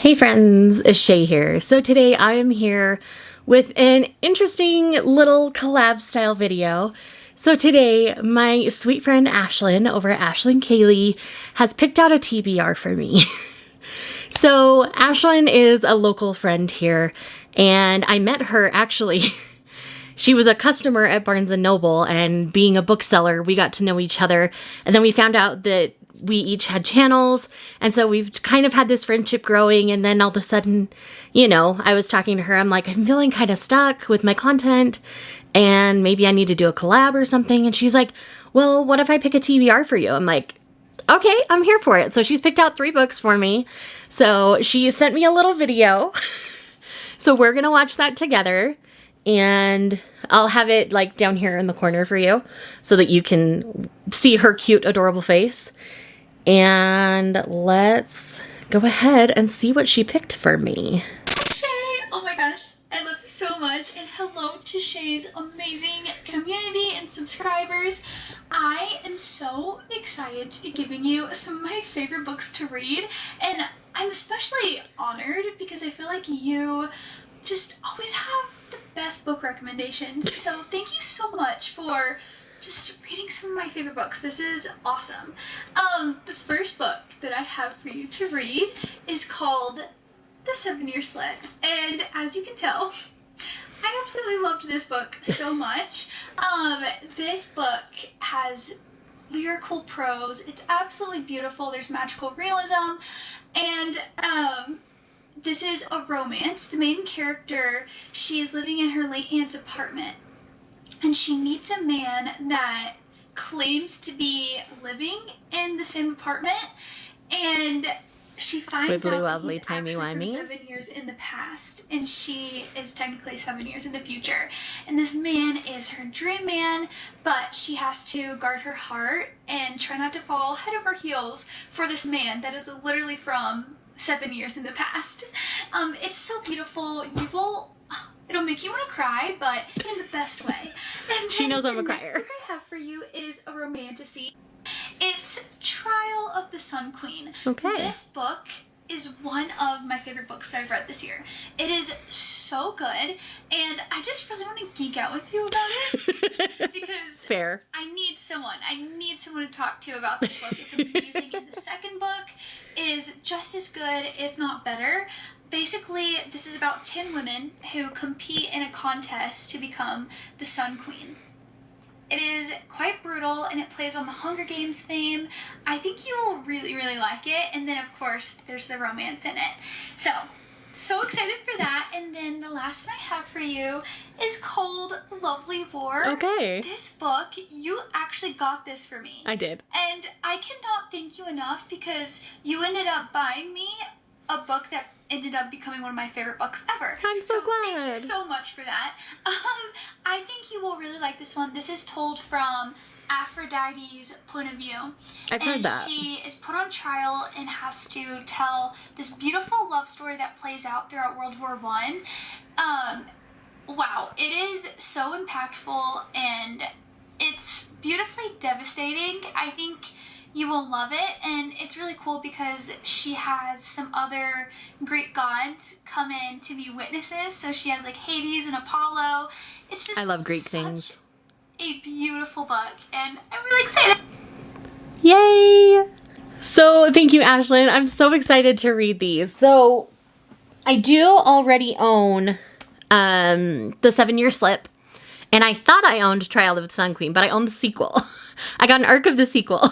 Hey friends, Shay here. So today I am here with an interesting little collab style video. So today my sweet friend Ashlynn over at Ashlynn Calee has picked out a TBR for me. So Ashlynn is a local friend here and I met her actually. She was a customer at Barnes & Noble, and being a bookseller, we got to know each other. And then we found out that we each had channels. And so we've kind of had this friendship growing. And then all of a sudden, I was talking to her. I'm like, I'm feeling kind of stuck with my content and maybe I need to do a collab or something. And she's like, well, what if I pick a TBR for you? I'm like, okay, I'm here for it. So she's picked out 3 books for me. So she sent me a little video. So we're going to watch that together. And I'll have it like down here in the corner for you so that you can see her cute, adorable face. And let's go ahead and see what she picked for me. Shay! Oh my gosh, I love you so much. And hello to Shay's amazing community and subscribers. I am so excited to be giving you some of my favorite books to read. And I'm especially honored because I feel like you just always have the best book recommendations. So thank you so much for just reading some of my favorite books. This is awesome. The first book that I have for you to read is called The 7-Year Slip. And as you can tell, I absolutely loved this book so much. This book has lyrical prose. It's absolutely beautiful. There's magical realism. And this is a romance. The main character, she is living in her late aunt's apartment, and she meets a man that claims to be living in the same apartment, and she finds out that he's actually from 7 years in the past, and she is technically 7 years in the future. And this man is her dream man, but she has to guard her heart and try not to fall head over heels for this man that is literally from 7 years in the past. It's so beautiful. It'll make you want to cry, but in the best way. And she knows I'm a crier. The next book I have for you is a romantasy. It's Trial of the Sun Queen. Okay. This book is one of my favorite books that I've read this year. It is so good, and I just really want to geek out with you about it because fair. I need someone to talk to about this book. It's amazing. And the second book is just as good, if not better. Basically, this is about 10 women who compete in a contest to become the Sun Queen. It is quite brutal, and it plays on the Hunger Games theme. I think you will really, really like it. And then, of course, there's the romance in it. So excited for that. And then the last one I have for you is called Lovely War. Okay. This book, you actually got this for me. I did. And I cannot thank you enough because you ended up buying me a book that ended up becoming one of my favorite books ever. I'm so glad. Thank you so much for that. I think you will really like this one. This is told from Aphrodite's point of view. I've heard that. She is put on trial and has to tell this beautiful love story that plays out throughout World War I. Wow, it is so impactful and it's beautifully devastating. I think you will love it, and it's really cool because she has some other Greek gods come in to be witnesses. So she has like Hades and Apollo. It's just, I love Greek things. A beautiful book, and I'm really excited. Yay! So thank you, Ashlynn. I'm so excited to read these. So I do already own the 7-Year Slip, and I thought I owned Trial of the Sun Queen, but I own the sequel. I got an arc of the sequel.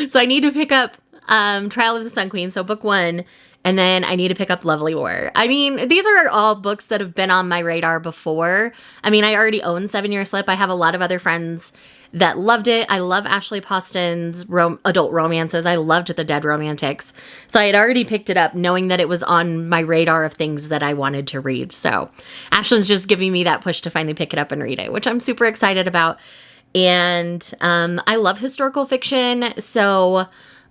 So I need to pick up Trial of the Sun Queen, so book 1, and then I need to pick up Lovely War. I mean, these are all books that have been on my radar before. I mean, I already own 7-Year Slip. I have a lot of other friends that loved it. I love Ashley Poston's adult romances. I loved The Dead Romantics. So I had already picked it up knowing that it was on my radar of things that I wanted to read. So Ashlynn's just giving me that push to finally pick it up and read it, which I'm super excited about. And I love historical fiction, so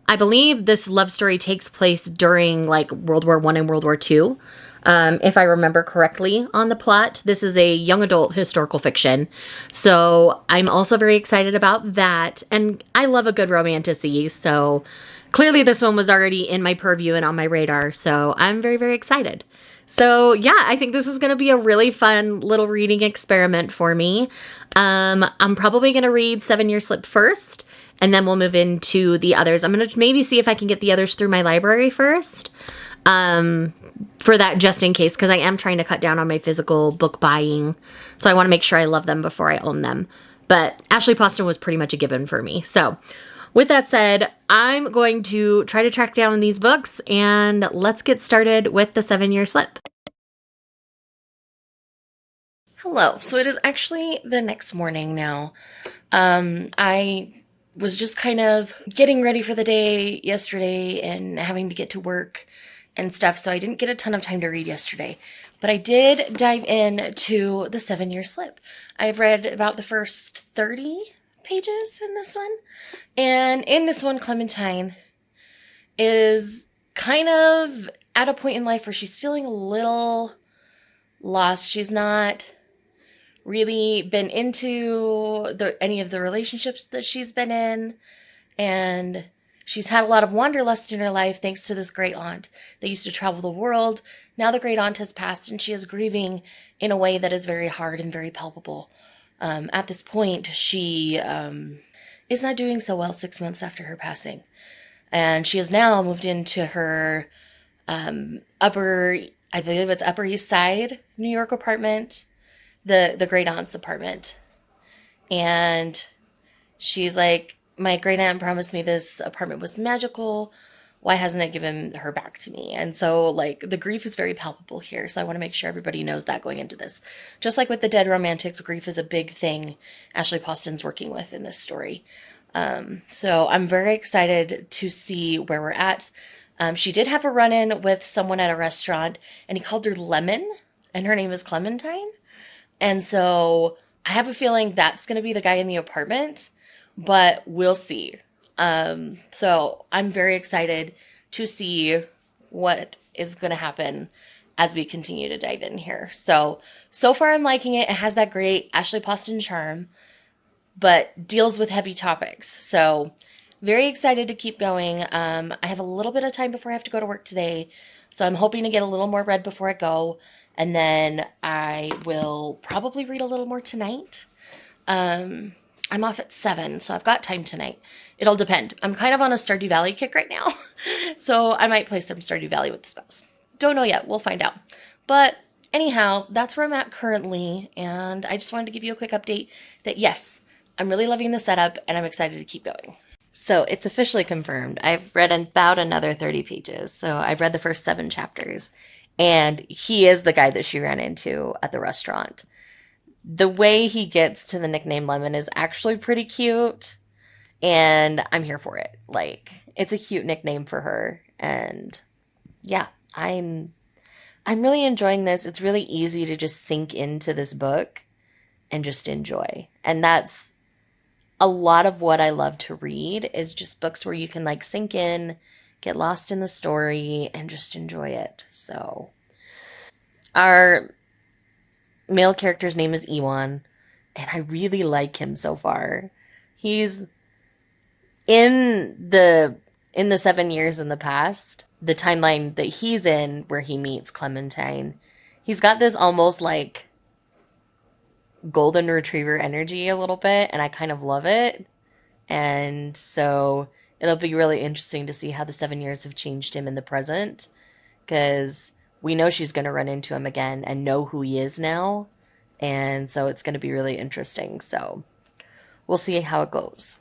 I believe this love story takes place during like World War I and World War II, if I remember correctly on the plot. This is a young adult historical fiction, so I'm also very excited about that. And I love a good romantasy, so clearly this one was already in my purview and on my radar, so I'm very, very excited. So I think this is going to be a really fun little reading experiment for me. I'm probably going to read 7-Year Slip first, and then we'll move into the others. I'm going to maybe see if I can get the others through my library first, for that, just in case, because I am trying to cut down on my physical book buying. So I want to make sure I love them before I own them. But Ashley Poston was pretty much a given for me. So with that said, I'm going to try to track down these books, and let's get started with the 7-Year Slip. Hello. So it is actually the next morning now. I was just kind of getting ready for the day yesterday and having to get to work and stuff, so I didn't get a ton of time to read yesterday. But I did dive into the 7-Year Slip. I've read about the first 30 pages in this one. And in this one, Clementine is kind of at a point in life where she's feeling a little lost. She's not really been into any of the relationships that she's been in. And she's had a lot of wanderlust in her life thanks to this great aunt. They used to travel the world. Now the great aunt has passed, and she is grieving in a way that is very hard and very palpable. At this point, she is not doing so well 6 months after her passing. And she has now moved into her Upper East Side New York apartment, the great aunt's apartment. And she's like, my great aunt promised me this apartment was magical. Why hasn't it given her back to me? And so, like, the grief is very palpable here. So I want to make sure everybody knows that going into this. Just like with the Dead Romantics, grief is a big thing Ashley Poston's working with in this story. So I'm very excited to see where we're at. She did have a run-in with someone at a restaurant, and he called her Lemon, and her name is Clementine. And so I have a feeling that's going to be the guy in the apartment, but we'll see. So I'm very excited to see what is going to happen as we continue to dive in here. So far I'm liking it. It has that great Ashley Poston charm, but deals with heavy topics. So very excited to keep going. I have a little bit of time before I have to go to work today, so I'm hoping to get a little more read before I go, and then I will probably read a little more tonight. I'm off at 7, so I've got time tonight. It'll depend. I'm kind of on a Stardew Valley kick right now, so I might play some Stardew Valley with the spouse. Don't know yet. We'll find out. But anyhow, that's where I'm at currently, and I just wanted to give you a quick update that, yes, I'm really loving the setup, and I'm excited to keep going. So it's officially confirmed. I've read about another 30 pages, so I've read the first 7 chapters, and he is the guy that she ran into at the restaurant. The way he gets to the nickname Lemon is actually pretty cute, and I'm here for it. Like, it's a cute nickname for her, and yeah, I'm really enjoying this. It's really easy to just sink into this book and just enjoy. And that's a lot of what I love to read, is just books where you can like sink in, get lost in the story, and just enjoy it. So our male character's name is Ewan, and I really like him so far. He's in the 7 years in the past, the timeline that he's in where he meets Clementine. He's got this almost like golden retriever energy a little bit, and I kind of love it. And so it'll be really interesting to see how the 7 years have changed him in the present, because we know she's going to run into him again and know who he is now. And so it's going to be really interesting. So we'll see how it goes.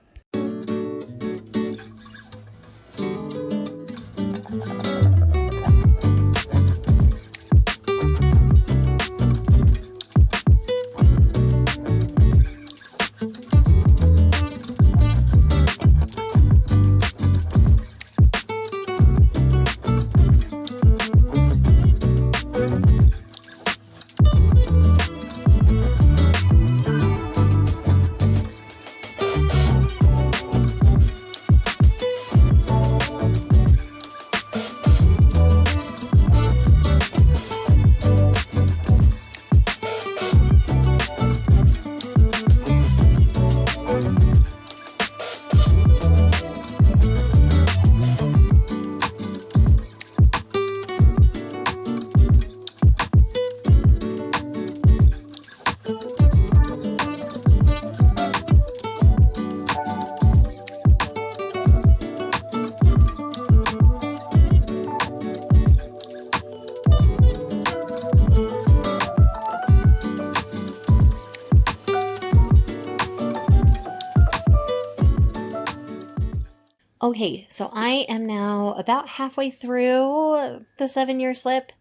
Okay, so I am now about halfway through the 7-year slip.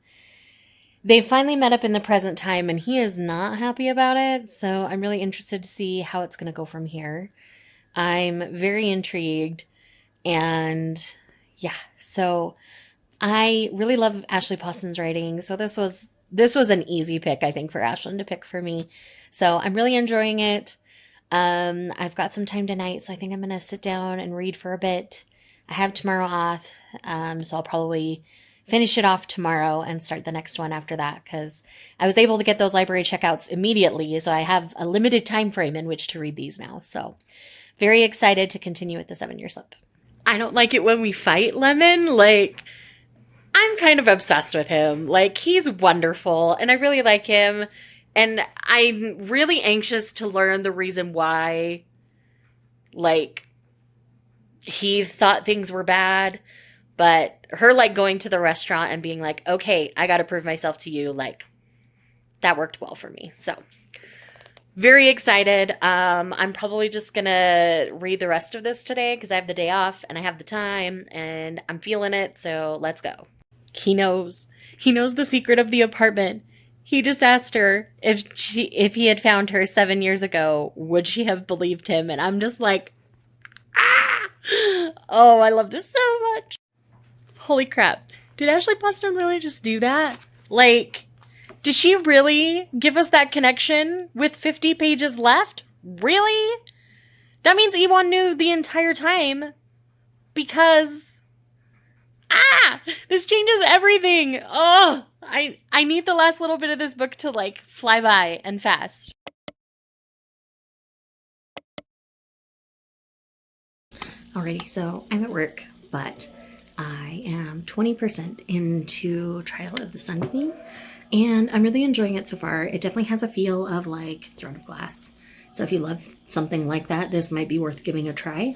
They finally met up in the present time, and he is not happy about it, so I'm really interested to see how it's going to go from here. I'm very intrigued, and yeah, so I really love Ashley Poston's writing, so this was an easy pick, I think, for Ashlynn to pick for me. So I'm really enjoying it. I've got some time tonight, so I think I'm going to sit down and read for a bit. I have tomorrow off, so I'll probably finish it off tomorrow and start the next one after that, because I was able to get those library checkouts immediately, so I have a limited time frame in which to read these now. So very excited to continue with the 7-year slip. I don't like it when we fight, Lemon. Like, I'm kind of obsessed with him. Like, he's wonderful, and I really like him. And I'm really anxious to learn the reason why, like, he thought things were bad. But her, like, going to the restaurant and being like, okay, I gotta prove myself to you, like, that worked well for me. So, very excited. I'm probably just gonna read the rest of this today because I have the day off and I have the time and I'm feeling it, so let's go. He knows. He knows the secret of the apartment. He just asked her if he had found her 7 years ago, would she have believed him? And I'm just like, ah! Oh, I love this so much. Holy crap. Did Ashley Poston really just do that? Like, did she really give us that connection with 50 pages left? Really? That means Ewan knew the entire time because... This changes everything. Oh, I need the last little bit of this book to, like, fly by and fast. Alrighty, so I'm at work, but I am 20% into Trial of the Sun Queen, and I'm really enjoying it so far. It definitely has a feel of, like, Throne of Glass. So if you love something like that, this might be worth giving a try.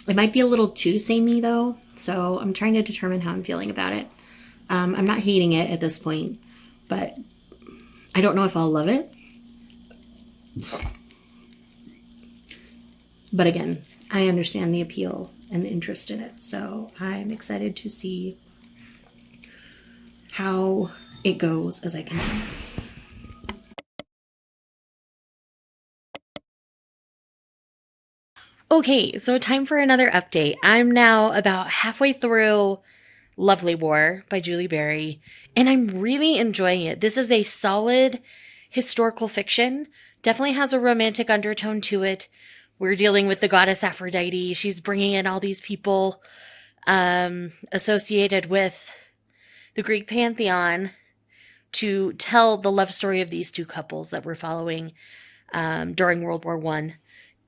It might be a little too samey, though, so I'm trying to determine how I'm feeling about it. I'm not hating it at this point, but I don't know if I'll love it. But again, I understand the appeal and the interest in it, so I'm excited to see how it goes as I continue. Okay, so time for another update. I'm now about halfway through Lovely War by Julie Berry, and I'm really enjoying it. This is a solid historical fiction. Definitely has a romantic undertone to it. We're dealing with the goddess Aphrodite. She's bringing in all these people associated with the Greek pantheon to tell the love story of these two couples that we're following during World War I.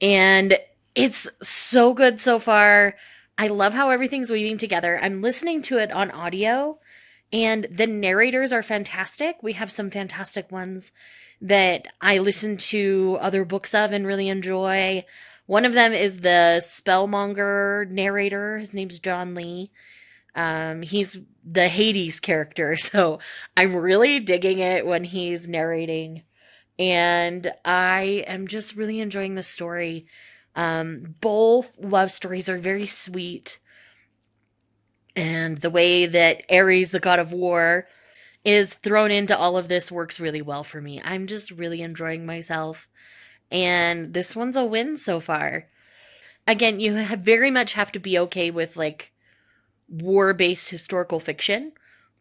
And it's so good so far. I love how everything's weaving together. I'm listening to it on audio, and the narrators are fantastic. We have some fantastic ones that I listen to other books of and really enjoy. One of them is the Spellmonger narrator. His name's John Lee. He's the Hades character, so I'm really digging it when he's narrating. And I am just really enjoying the story. Both love stories are very sweet. And the way that Ares, the god of war, is thrown into all of this works really well for me. I'm just really enjoying myself. And this one's a win so far. Again, you very much have to be okay with, like, war-based historical fiction.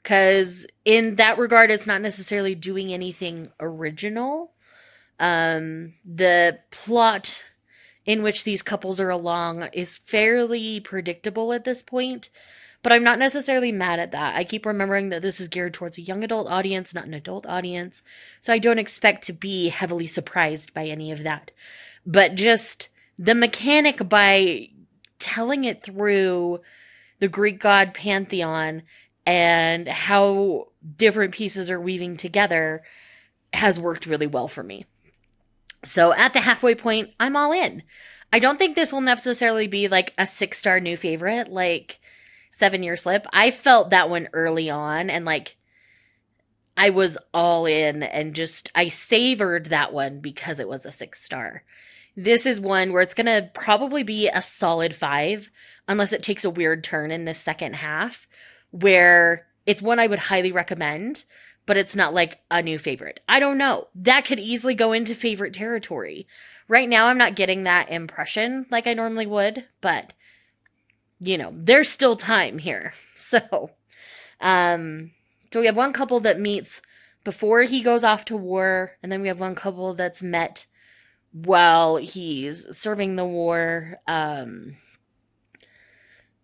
Because in that regard, it's not necessarily doing anything original. The plot in which these couples are along is fairly predictable at this point, but I'm not necessarily mad at that. I keep remembering that this is geared towards a young adult audience, not an adult audience, so I don't expect to be heavily surprised by any of that. But just the mechanic by telling it through the Greek god pantheon and how different pieces are weaving together has worked really well for me. So at the halfway point, I'm all in. I don't think this will necessarily be like a 6-star new favorite, like 7-year slip. I felt that one early on, and like I was all in, and just I savored that one because it was a 6-star. This is one where it's going to probably be a solid 5, unless it takes a weird turn in the second half, where it's one I would highly recommend, but it's not like a new favorite. I don't know. That could easily go into favorite territory. Right now, I'm not getting that impression like I normally would, but, you know, there's still time here. So we have one couple that meets before he goes off to war, and then we have one couple that's met while he's serving the war.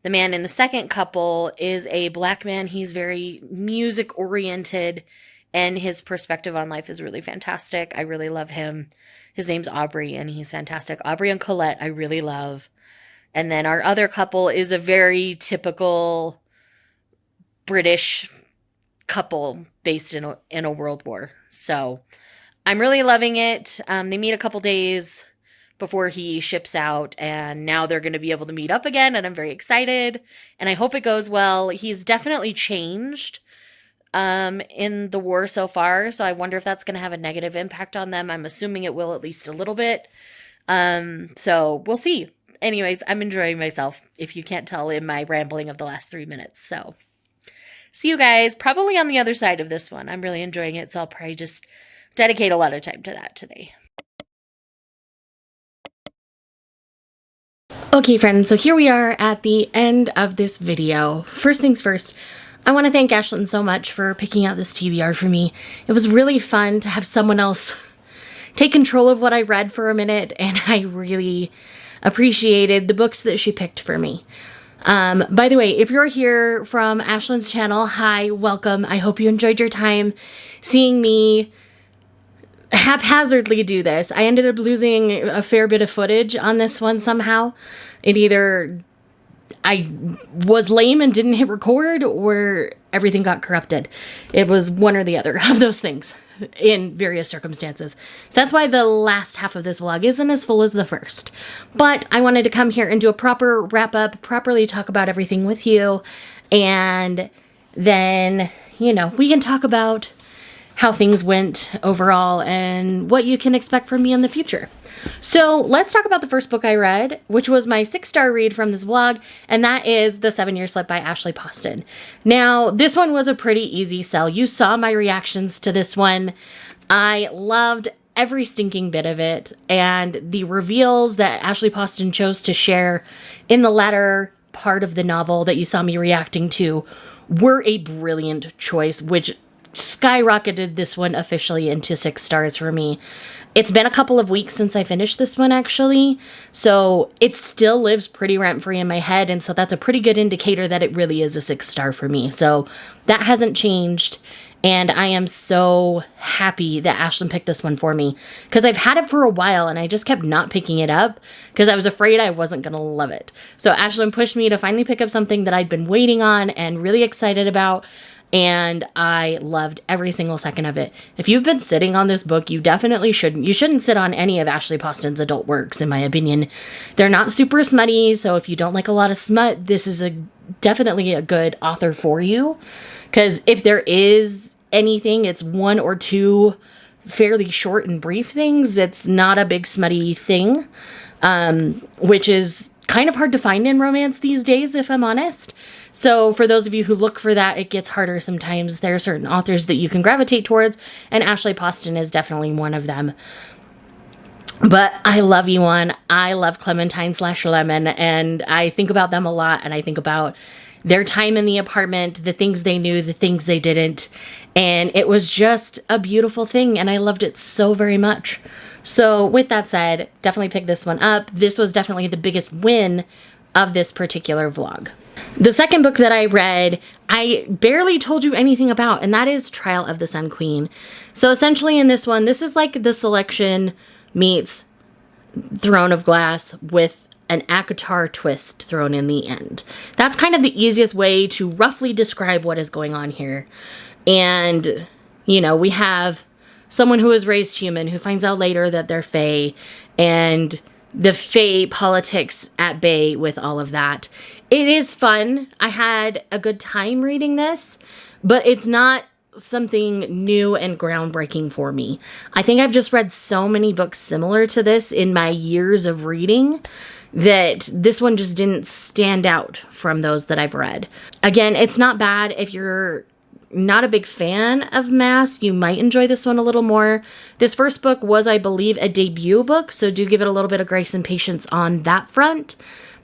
The man in the second couple is a black man. He's very music oriented, and his perspective on life is really fantastic. I really love him. His name's Aubrey, and he's fantastic. Aubrey and Colette, I really love. And then our other couple is a very typical British couple based in a world war. So I'm really loving it. They meet a couple days before he ships out, and now they're going to be able to meet up again, and I'm very excited, and I hope it goes well. He's definitely changed in the war so far, so I wonder if that's going to have a negative impact on them. I'm assuming it will, at least a little bit. So we'll see. Anyways, I'm enjoying myself, if you can't tell in my rambling of the last 3 minutes. So see you guys probably on the other side of this one. I'm really enjoying it, so I'll probably just dedicate a lot of time to that today. Okay, friends, so here we are at the end of this video. First things first, I want to thank Ashlynn so much for picking out this TBR for me. It was really fun to have someone else take control of what I read for a minute, and I really appreciated the books that she picked for me. By the way, if you're here from Ashlynn's channel, hi, welcome. I hope you enjoyed your time seeing me haphazardly do this. I ended up losing a fair bit of footage on this one somehow. It either I was lame and didn't hit record, or everything got corrupted. It was one or the other of those things in various circumstances. So that's why the last half of this vlog isn't as full as the first. But I wanted to come here and do a proper wrap up, properly talk about everything with you, and then, you know, we can talk about how things went overall and what you can expect from me in the future. So let's talk about the first book I read, which was my 6-star read from this vlog, and that is The 7-Year Slip by Ashley Poston. Now, this one was a pretty easy sell. You saw my reactions to this one. I loved every stinking bit of it, and the reveals that Ashley Poston chose to share in the latter part of the novel that you saw me reacting to were a brilliant choice, which skyrocketed this one officially into 6 stars for me. It's been a couple of weeks since I finished this one, actually, so it still lives pretty rent-free in my head, and so that's a pretty good indicator that it really is a 6-star for me. So that hasn't changed, and I am so happy that Ashlynn picked this one for me, because I've had it for a while, and I just kept not picking it up, because I was afraid I wasn't going to love it. So Ashlynn pushed me to finally pick up something that I'd been waiting on and really excited about, and I loved every single second of it. If you've been sitting on this book, you definitely shouldn't. You shouldn't sit on any of Ashley Poston's adult works, in my opinion. They're not super smutty, so if you don't like a lot of smut, this is definitely a good author for you. Because if there is anything, it's 1 or 2 fairly short and brief things. It's not a big smutty thing, which is kind of hard to find in romance these days, if I'm honest. So for those of you who look for that, it gets harder sometimes. There are certain authors that you can gravitate towards, and Ashley Poston is definitely one of them. But I love you1. I love Clementine/Lemon, and I think about them a lot, and I think about their time in the apartment, the things they knew, the things they didn't, and it was just a beautiful thing, and I loved it so very much. So with that said, definitely pick this one up. This was definitely the biggest win of this particular vlog. The second book that I read, I barely told you anything about, and that is Trial of the Sun Queen. So essentially in this one, this is like The Selection meets Throne of Glass with an ACOTAR twist thrown in the end. That's kind of the easiest way to roughly describe what is going on here. And, you know, we have someone who is raised human who finds out later that they're Fae, and the Fae politics at bay with all of that. It is fun. I had a good time reading this, but it's not something new and groundbreaking for me. I think I've just read so many books similar to this in my years of reading that this one just didn't stand out from those that I've read. Again, it's not bad. If you're not a big fan of Mass, you might enjoy this one a little more. This first book was, I believe, a debut book, so do give it a little bit of grace and patience on that front,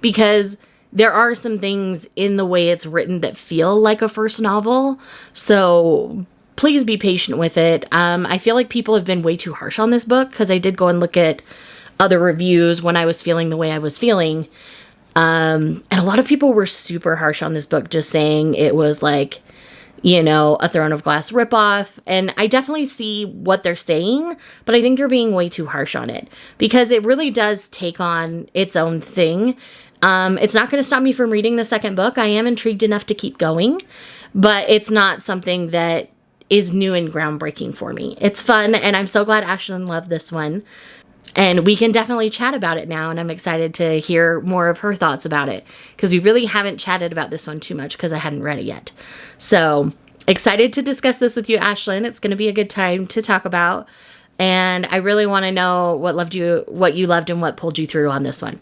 because there are some things in the way it's written that feel like a first novel. So please be patient with it. I feel like people have been way too harsh on this book, because I did go and look at other reviews when I was feeling the way I was feeling. And a lot of people were super harsh on this book, just saying it was like, you know, a Throne of Glass ripoff. And I definitely see what they're saying, but I think they're being way too harsh on it, because it really does take on its own thing. It's not going to stop me from reading the second book. I am intrigued enough to keep going, but it's not something that is new and groundbreaking for me. It's fun, and I'm so glad Ashlynn loved this one. And we can definitely chat about it now, and I'm excited to hear more of her thoughts about it, because we really haven't chatted about this one too much because I hadn't read it yet. So excited to discuss this with you, Ashlynn. It's going to be a good time to talk about, and I really want to know what you loved and what pulled you through on this one.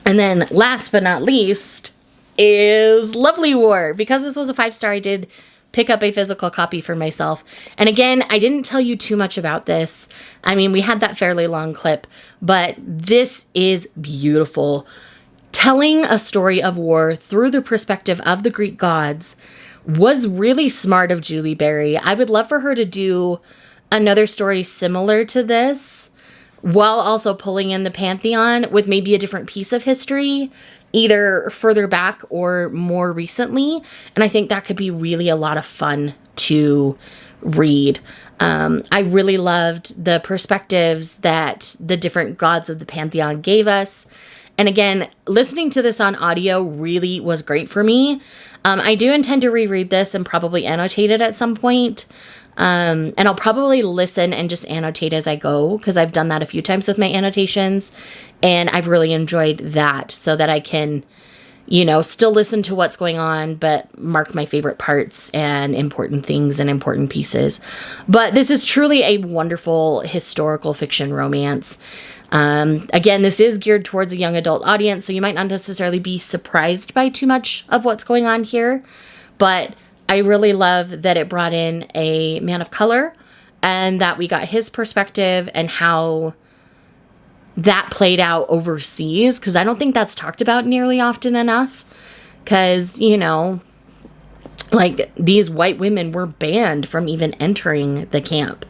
And then last but not least is Lovely War. Because this was a 5-star, I did pick up a physical copy for myself. And again, I didn't tell you too much about this. I mean, we had that fairly long clip, but this is beautiful. Telling a story of war through the perspective of the Greek gods was really smart of Julie Berry. I would love for her to do another story similar to this, while also pulling in the Pantheon with maybe a different piece of history, either further back or more recently. And I think that could be really a lot of fun to read. I really loved the perspectives that the different gods of the Pantheon gave us. And again, listening to this on audio really was great for me. I do intend to reread this and probably annotate it at some point. And I'll probably listen and just annotate as I go, because I've done that a few times with my annotations, and I've really enjoyed that, so that I can, you know, still listen to what's going on, but mark my favorite parts and important things and important pieces. But this is truly a wonderful historical fiction romance. Again, this is geared towards a young adult audience, so you might not necessarily be surprised by too much of what's going on here, but I really love that it brought in a man of color, and that we got his perspective and how that played out overseas, because I don't think that's talked about nearly often enough, because, you know, like, these white women were banned from even entering the camp.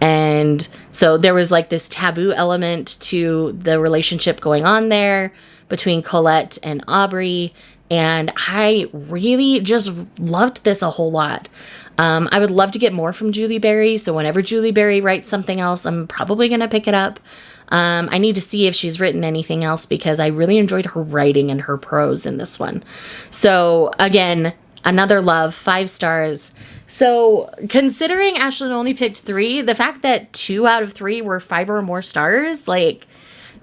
And so there was like this taboo element to the relationship going on there between Colette and Aubrey. And I really just loved this a whole lot. I would love to get more from Julie Berry. So whenever Julie Berry writes something else, I'm probably going to pick it up. I need to see if she's written anything else, because I really enjoyed her writing and her prose in this one. So again, another love, 5 stars. So considering Ashlynn only picked 3, the fact that 2 out of 3 were 5 or more stars, like,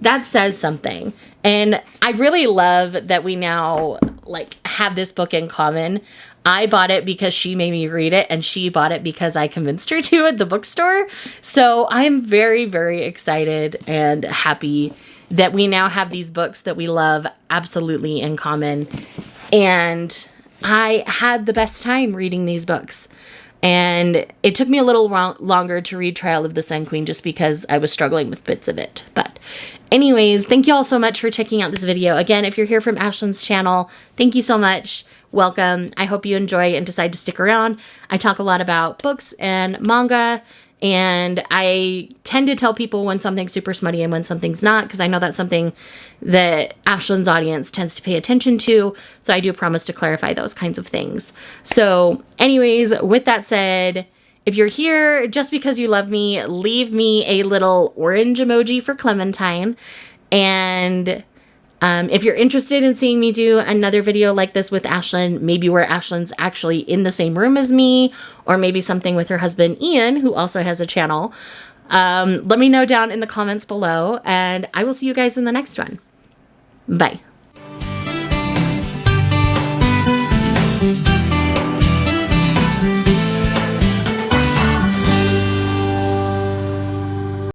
that says something. And I really love that we now, like, have this book in common. I bought it because she made me read it, and she bought it because I convinced her to at the bookstore. So I'm very, very excited and happy that we now have these books that we love absolutely in common. And I had the best time reading these books. And it took me a little longer to read Trial of the Sun Queen, just because I was struggling with bits of it. But anyways, thank you all so much for checking out this video. Again, if you're here from Ashlynn's channel, thank you so much. Welcome. I hope you enjoy and decide to stick around. I talk a lot about books and manga, and I tend to tell people when something's super smutty and when something's not, because I know that's something that Ashlynn's audience tends to pay attention to. So I do promise to clarify those kinds of things. So anyways, with that said, if you're here just because you love me, leave me a little orange emoji for Clementine. And if you're interested in seeing me do another video like this with Ashlynn, maybe where Ashlynn's actually in the same room as me, or maybe something with her husband, Ian, who also has a channel, let me know down in the comments below, and I will see you guys in the next one. Bye.